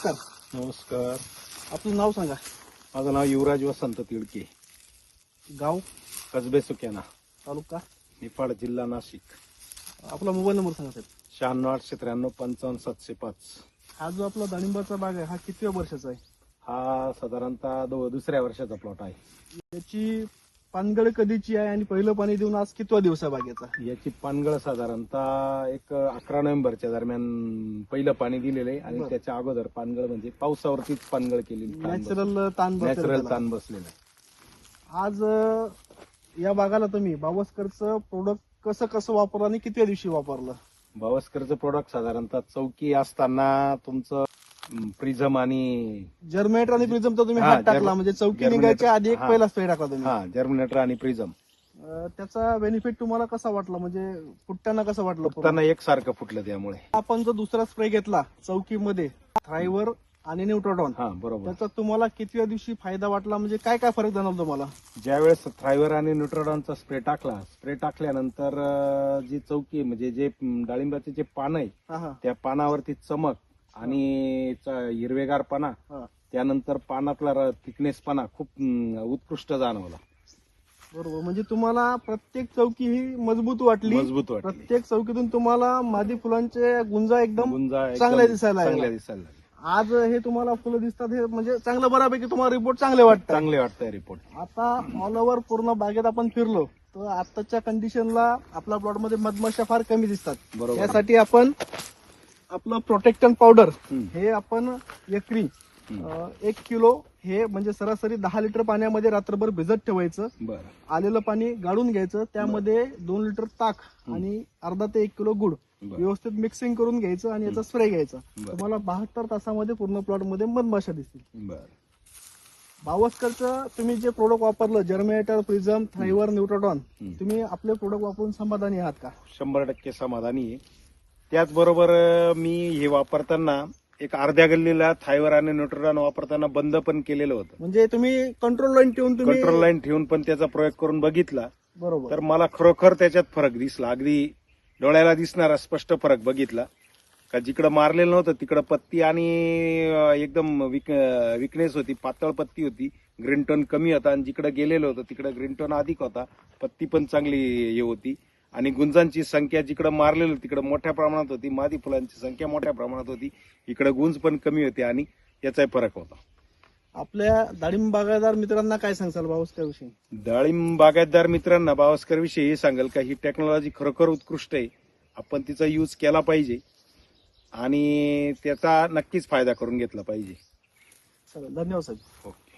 नमस्कार. नमस्कार. आपलं नाव सांगा. माझं नाव युवराज वसंत तिडके, गाव, कसबे सुक्याना, तालुका, निफाड, जिल्हा नाशिक. आपला मोबाईल नंबर सांगा साहेब. 96 893 55 705. हा जो आपला डाळिंबाचा बाग आहे हा कितव्या वर्षाचा आहे? हा साधारणतः दुसऱ्या वर्षाचा प्लॉट आहे. याची पानगळ कधीची आहे आणि पहिलं पाणी देऊन आज कितवा दिवस आहे बागेचा? याची पानगळ साधारणतः एक 11 नोव्हेंबरच्या दरम्यान पहिलं पाणी दिलेलं आहे आणि बरं. त्याच्या अगोदर पानगळ म्हणजे पावसावरतीच पानगळ केलेली, नॅचरल ताण बसलेला नॅचरल त्याला. ताण बसलेला आहे. आज या बागाला तुम्ही बावस्करचं प्रोडक्ट कसं कसं वापरलं आणि कितव्या दिवशी वापरलं? बावस्करचं प्रोडक्ट साधारणतः चौकी असताना तुमचं प्रिझम आणि जर्मिनेटर आणि प्रिझम तर तुम्ही हा, हात टाकला म्हणजे चौकी जर्मिनेटर. निघायच्या आधी एक हा. पहिला स्प्रे टाकला तुम्ही. हा जर्मिनेटर आणि प्रिझम. त्याचा बेनिफिट तुम्हाला कसा वाटला म्हणजे फुटताना कसं वाटलं? फुटताना एकसारखं फुटलं त्यामुळे. आपण जो दुसरा स्प्रे घेतला चौकीमध्ये थ्रायव्हर आणि न्यूट्रोडॉन, हा बरोबर. त्याचा तुम्हाला कितव्या दिवशी फायदा वाटला म्हणजे काय काय फरक जाणवला तुम्हाला? ज्यावेळेस थ्रायव्हर आणि न्यूट्रोडॉनचा स्प्रे टाकल्यानंतर जी चौकी म्हणजे जे डाळिंबाचे जे पान आहे हा हा त्या पानावरती चमक आणि हिरवेगारपणा, हा. त्यानंतर पानातला थिकनेसपणा खूप उत्कृष्ट जाणवला. बरोबर. म्हणजे तुम्हाला प्रत्येक चौकी ही मजबूत वाटली. मजबूत वाटली. प्रत्येक चौकीतून तुम्हाला मादी फुलांचे गुंजा एकदम गुंजा एकदम चांगल्या दिसायला लागल्या. चांगल्या दिसायला लागल्या. आज हे तुम्हाला फुलं दिसतात हे म्हणजे चांगलं बऱ्यापैकी तुम्हाला रिपोर्ट चांगले वाटतात. चांगले वाटतंय रिपोर्ट. आता ऑल ओव्हर पूर्ण बागेत आपण फिरलो तर आताच्या कंडिशनला आपल्या प्लॉट मध्ये मधमाशा फार कमी दिसतात. बरोबर. यासाठी आपण आपलं प्रोटेक्टन पावडर हम्म. हे आपण एकरी 1 किलो हे म्हणजे सरासरी 10 लिटर पाण्यामध्ये रात्रभर भिजत ठेवायचं. बरं. आलेलं पाणी गाळून घ्यायचं, त्यामध्ये 2 लिटर ताक आणि अर्धा ते 1 किलो गुड बरं. व्यवस्थित मिक्सिंग करून घ्यायचं आणि याचा स्प्रे घ्यायचा. बरं. तुम्हाला 72 तासामध्ये पूर्ण प्लॉट मध्ये मधमाशा दिसतील. बरं. बावस्करचं तुम्ही जे प्रोडक्ट वापरलं जर्मिनेटर, प्रिझम, थ्रायव्हर, न्यूट्रोडॉन, हम्म. तुम्ही आपले प्रोडक्ट वापरून समाधानी आहात का? 100% समाधानी आहे. त्याचबरोबर मी हे वापरताना एक अर्ध्या गल्लीला थायवर आणि न्यूट्रोडॉन वापरताना बंद पण केलेलं होतं. म्हणजे तुम्ही कंट्रोल लाईन ठेवून तुम्ही कंट्रोल लाईन ठेवून पण त्याचा प्रयोग करून बघितला बरोबर. तर मला खरोखर त्याच्यात फरक दिसला. अगदी डोळ्याला दिसणारा स्पष्ट फरक बघितला. का जिकडं मारलेलं नव्हतं तिकडं पत्ती आणि एकदम विकनेस होती, पातळ पत्ती होती, ग्रीन टोन कमी होता, आणि जिकडं गेलेलं होतं तिकडं ग्रीन टोन अधिक होता, पत्ती पण चांगली हे होती, आणि गुंजांची संख्या जिकडं मारलेलं तिकडं मोठ्या प्रमाणात होती, मादी फुलांची संख्या मोठ्या प्रमाणात होती, इकडं गुंज पण कमी होते आणि याचाही फरक होता. आपल्या डाळिंब बागायतदार मित्रांना काय सांगसाल बावस्कर विषयी? डाळिंब बागायतदार मित्रांना बावस्कर विषयी हे सांगेल का ही टेक्नॉलॉजी खरोखर उत्कृष्ट आहे. आपण तिचा यूज केला पाहिजे आणि त्याचा नक्कीच फायदा करून घेतला पाहिजे. चला, धन्यवाद साहेब. ओके.